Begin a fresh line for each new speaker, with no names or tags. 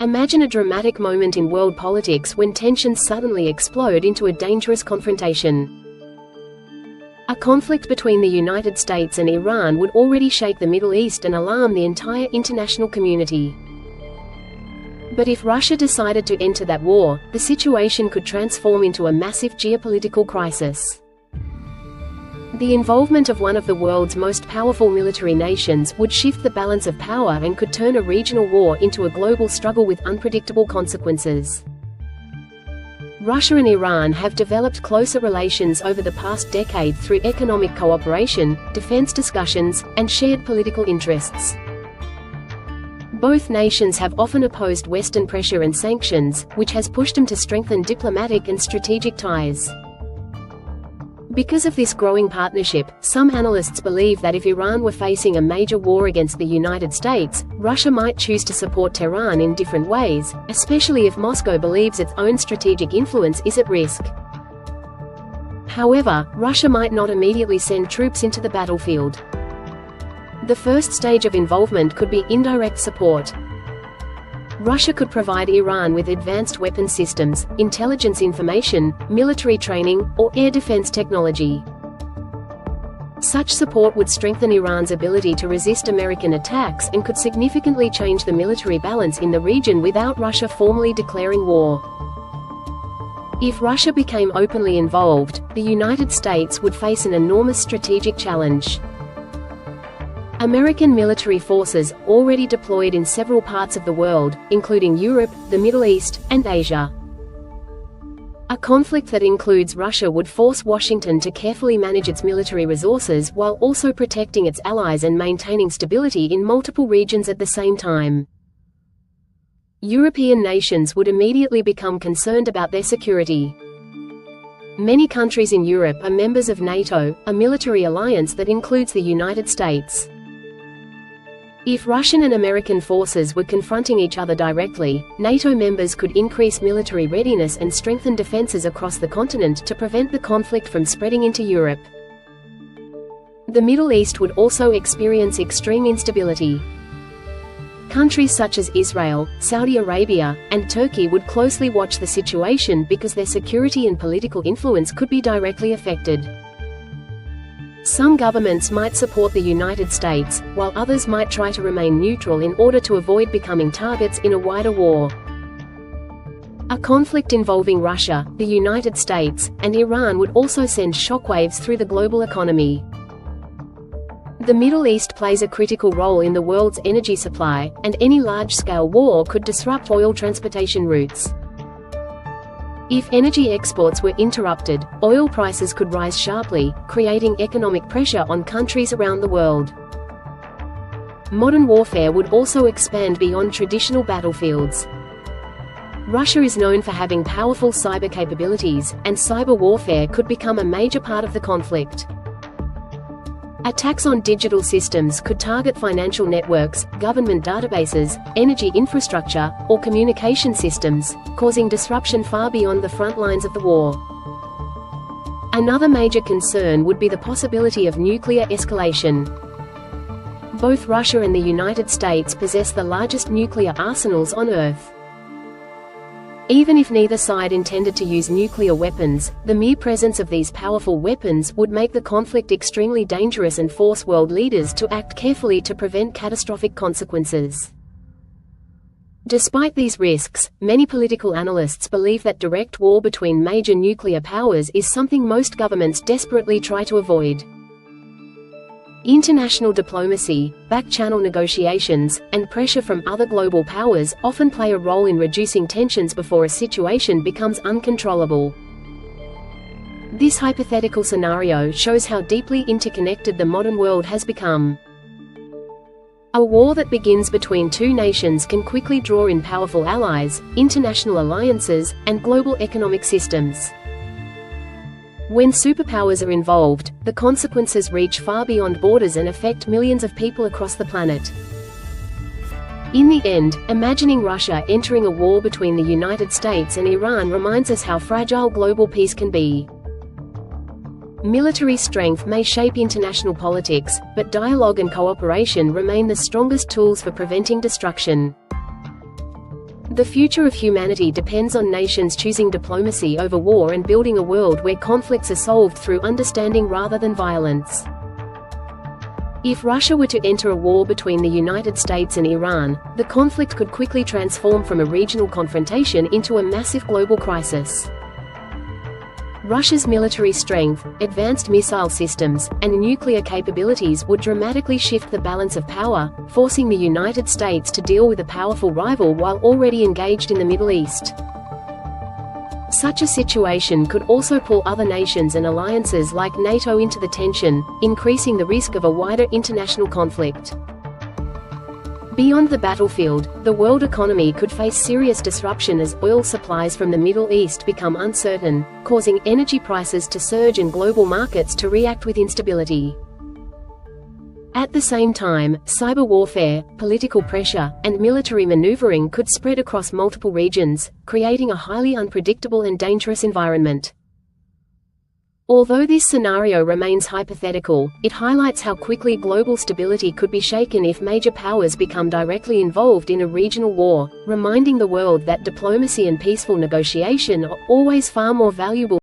Imagine a dramatic moment in world politics when tensions suddenly explode into a dangerous confrontation. A conflict between the United States and Iran would already shake the Middle East and alarm the entire international community. But if Russia decided to enter that war, the situation could transform into a massive geopolitical crisis. The involvement of one of the world's most powerful military nations would shift the balance of power and could turn a regional war into a global struggle with unpredictable consequences. Russia and Iran have developed closer relations over the past decade through economic cooperation, defense discussions, and shared political interests. Both nations have often opposed Western pressure and sanctions, which has pushed them to strengthen diplomatic and strategic ties. Because of this growing partnership, some analysts believe that if Iran were facing a major war against the United States, Russia might choose to support Tehran in different ways, especially if Moscow believes its own strategic influence is at risk. However, Russia might not immediately send troops into the battlefield. The first stage of involvement could be indirect support. Russia could provide Iran with advanced weapon systems, intelligence information, military training, or air defense technology. Such support would strengthen Iran's ability to resist American attacks and could significantly change the military balance in the region without Russia formally declaring war. If Russia became openly involved, the United States would face an enormous strategic challenge. American military forces, already deployed in several parts of the world, including Europe, the Middle East, and Asia. A conflict that includes Russia would force Washington to carefully manage its military resources while also protecting its allies and maintaining stability in multiple regions at the same time. European nations would immediately become concerned about their security. Many countries in Europe are members of NATO, a military alliance that includes the United States. If Russian and American forces were confronting each other directly, NATO members could increase military readiness and strengthen defenses across the continent to prevent the conflict from spreading into Europe. The Middle East would also experience extreme instability. Countries such as Israel, Saudi Arabia, and Turkey would closely watch the situation because their security and political influence could be directly affected. Some governments might support the United States, while others might try to remain neutral in order to avoid becoming targets in a wider war. A conflict involving Russia, the United States, and Iran would also send shockwaves through the global economy. The Middle East plays a critical role in the world's energy supply, and any large-scale war could disrupt oil transportation routes. If energy exports were interrupted, oil prices could rise sharply, creating economic pressure on countries around the world. Modern warfare would also expand beyond traditional battlefields. Russia is known for having powerful cyber capabilities, and cyber warfare could become a major part of the conflict. Attacks on digital systems could target financial networks, government databases, energy infrastructure, or communication systems, causing disruption far beyond the front lines of the war. Another major concern would be the possibility of nuclear escalation. Both Russia and the United States possess the largest nuclear arsenals on Earth. Even if neither side intended to use nuclear weapons, the mere presence of these powerful weapons would make the conflict extremely dangerous and force world leaders to act carefully to prevent catastrophic consequences. Despite these risks, many political analysts believe that direct war between major nuclear powers is something most governments desperately try to avoid. International diplomacy, back-channel negotiations, and pressure from other global powers often play a role in reducing tensions before a situation becomes uncontrollable. This hypothetical scenario shows how deeply interconnected the modern world has become. A war that begins between two nations can quickly draw in powerful allies, international alliances, and global economic systems. When superpowers are involved, the consequences reach far beyond borders and affect millions of people across the planet. In the end, imagining Russia entering a war between the United States and Iran reminds us how fragile global peace can be. Military strength may shape international politics, but dialogue and cooperation remain the strongest tools for preventing destruction. The future of humanity depends on nations choosing diplomacy over war and building a world where conflicts are solved through understanding rather than violence. If Russia were to enter a war between the United States and Iran, the conflict could quickly transform from a regional confrontation into a massive global crisis. Russia's military strength, advanced missile systems, and nuclear capabilities would dramatically shift the balance of power, forcing the United States to deal with a powerful rival while already engaged in the Middle East. Such a situation could also pull other nations and alliances like NATO into the tension, increasing the risk of a wider international conflict. Beyond the battlefield, the world economy could face serious disruption as oil supplies from the Middle East become uncertain, causing energy prices to surge and global markets to react with instability. At the same time, cyber warfare, political pressure, and military maneuvering could spread across multiple regions, creating a highly unpredictable and dangerous environment. Although this scenario remains hypothetical, it highlights how quickly global stability could be shaken if major powers become directly involved in a regional war, reminding the world that diplomacy and peaceful negotiation are always far more valuable